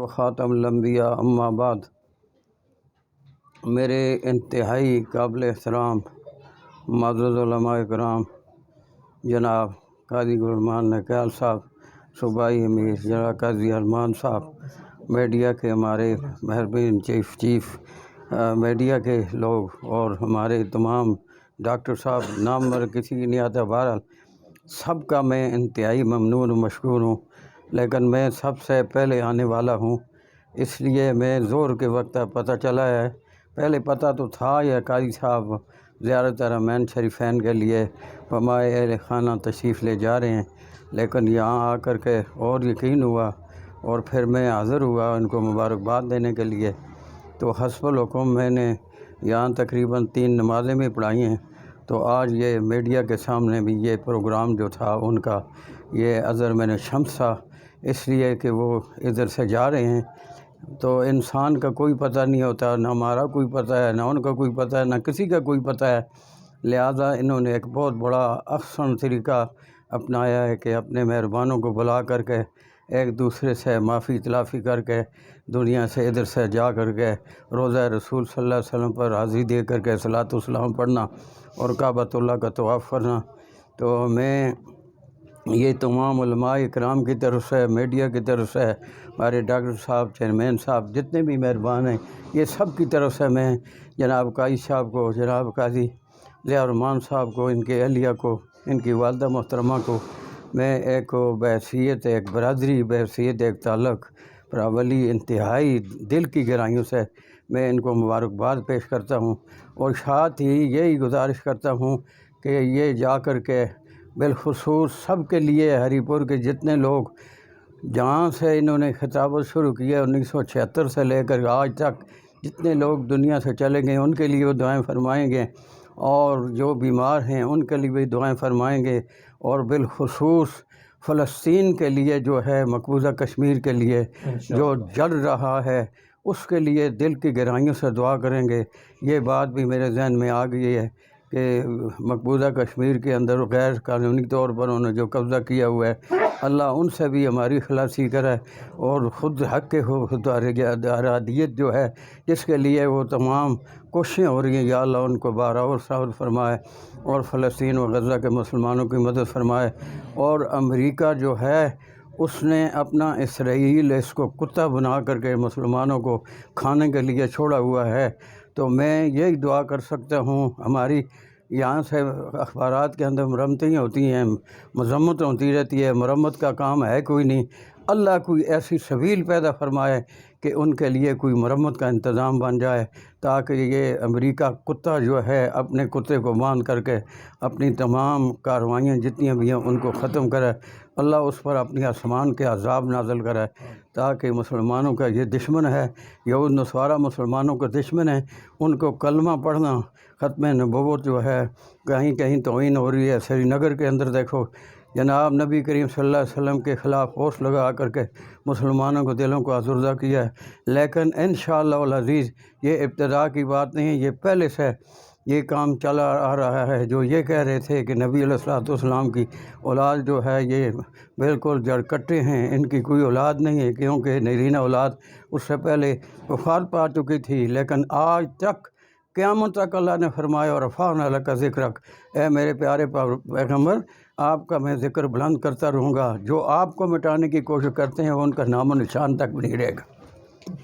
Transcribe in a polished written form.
خاتم الانبیاء اما بعد، میرے انتہائی قابل احترام معزز علماء کرام جناب قاضی گلرحمان نکال صاحب، صوبائی امیر جناب قاضی ارمان صاحب، میڈیا کے ہمارے مہربان چیف میڈیا کے لوگ اور ہمارے تمام ڈاکٹر صاحب، نام مر کسی کی نہیں آتا، بہرحال سب کا میں انتہائی ممنون و مشکور ہوں، لیکن میں سب سے پہلے آنے والا ہوں، اس لیے میں زور کے وقت پتہ چلا ہے، پہلے پتہ تو تھا یہ قاضی صاحب زیارت حرمین شریفین کے لیے ہمارے اہل خانہ تشریف لے جا رہے ہیں، لیکن یہاں آ کر کے اور یقین ہوا اور پھر میں حاضر ہوا ان کو مبارکباد دینے کے لیے۔ تو حسب الحکم میں نے یہاں تقریباً 3 نمازیں بھی پڑھائی ہیں، تو آج یہ میڈیا کے سامنے بھی یہ پروگرام جو تھا ان کا یہ عذر میں نے شمس تھا، اس لیے کہ وہ ادھر سے جا رہے ہیں، تو انسان کا کوئی پتہ نہیں ہوتا، نہ ہمارا کوئی پتہ ہے، نہ ان کا کوئی پتہ ہے، نہ کسی کا کوئی پتہ ہے، لہذا انہوں نے ایک بہت بڑا احسن طریقہ اپنایا ہے کہ اپنے مہربانوں کو بلا کر کے ایک دوسرے سے معافی تلافی کر کے دنیا سے ادھر سے جا کر کے روضہ رسول صلی اللہ علیہ وسلم پر حاضری دے کر کے صلاۃ و سلام پڑھنا اور کعبۃ اللہ کا طواف کرنا۔ تو میں یہ تمام علماء اکرام کی طرف سے، میڈیا کی طرف سے، ہمارے ڈاکٹر صاحب، چیئرمین صاحب، جتنے بھی مہربان ہیں، یہ سب کی طرف سے میں جناب قاضی صاحب کو، جناب قاضی ضیاء الرحمان صاحب کو، ان کے اہلیہ کو، ان کی والدہ محترمہ کو، میں ایک بحیثیت ایک برادری، بحیثیت ایک تعلق پراولی انتہائی دل کی گہرائیوں سے میں ان کو مبارکباد پیش کرتا ہوں، اور ساتھ ہی یہی گزارش کرتا ہوں کہ یہ جا کر کے بالخصوص سب کے لیے ہری پور کے جتنے لوگ جہاں سے انہوں نے خطابت شروع کیا 1976 سے لے کر آج تک جتنے لوگ دنیا سے چلے گئے ان کے لیے وہ دعائیں فرمائیں گے، اور جو بیمار ہیں ان کے لیے بھی دعائیں فرمائیں گے، اور بالخصوص فلسطین کے لیے جو ہے مقبوضہ کشمیر کے لیے جو جل رہا ہے اس کے لیے دل کی گہرائیوں سے دعا کریں گے۔ یہ بات بھی میرے ذہن میں آ گئی ہے کہ مقبوضہ کشمیر کے اندر غیر قانونی طور پر انہوں نے جو قبضہ کیا ہوا ہے، اللہ ان سے بھی ہماری خلاصی کرے، اور خود حق کے ارادیت جو ہے جس کے لیے وہ تمام کوششیں ہو رہی ہیں، یا اللہ ان کو بارآور صبر فرمائے اور فلسطین و غزہ کے مسلمانوں کی مدد فرمائے۔ اور امریکہ جو ہے اس نے اپنا اسرائیل اس کو کتا بنا کر کے مسلمانوں کو کھانے کے لیے چھوڑا ہوا ہے، تو میں یہی دعا کر سکتا ہوں، ہماری یہاں سے اخبارات کے اندر مرمتیں ہوتی ہیں، مذمت ہوتی رہتی ہے، مرمت کا کام ہے کوئی نہیں، اللہ کوئی ایسی سبیل پیدا فرمائے کہ ان کے لیے کوئی مرمت کا انتظام بن جائے، تاکہ یہ امریکہ کتا جو ہے اپنے کتے کو باندھ کر کے اپنی تمام کارروائیاں جتنی بھی ہیں ان کو ختم کرے، اللہ اس پر اپنی آسمان کے عذاب نازل کرے، تاکہ مسلمانوں کا یہ دشمن ہے، یہود نصارہ مسلمانوں کے دشمن ہیں، ان کو کلمہ پڑھنا، ختم نبوت جو ہے کہیں کہیں توہین ہو رہی ہے۔ سری نگر کے اندر دیکھو جناب نبی کریم صلی اللہ علیہ وسلم کے خلاف پوسٹ لگا کر کے مسلمانوں کو دلوں کو ازردہ کیا ہے، لیکن انشاءاللہ العزیز یہ ابتدا کی بات نہیں ہے، یہ پہلے سے یہ کام چلا آ رہا ہے۔ جو یہ کہہ رہے تھے کہ نبی علیہ الصلوۃ والسلام کی اولاد جو ہے یہ بالکل جڑ کٹے ہیں، ان کی کوئی اولاد نہیں ہے، کیونککہ نرینہ اولاد اس سے پہلے وفات پا چکی تھی، لیکن آج تک قیامت تک اللہ نے فرمایا اور رفعنا لک ذکرک، اے میرے پیارے پیغمبر آپ کا میں ذکر بلند کرتا رہوں گا، جو آپ کو مٹانے کی کوشش کرتے ہیں وہ ان کا نام و نشان تک بھی نہیں رہے گا۔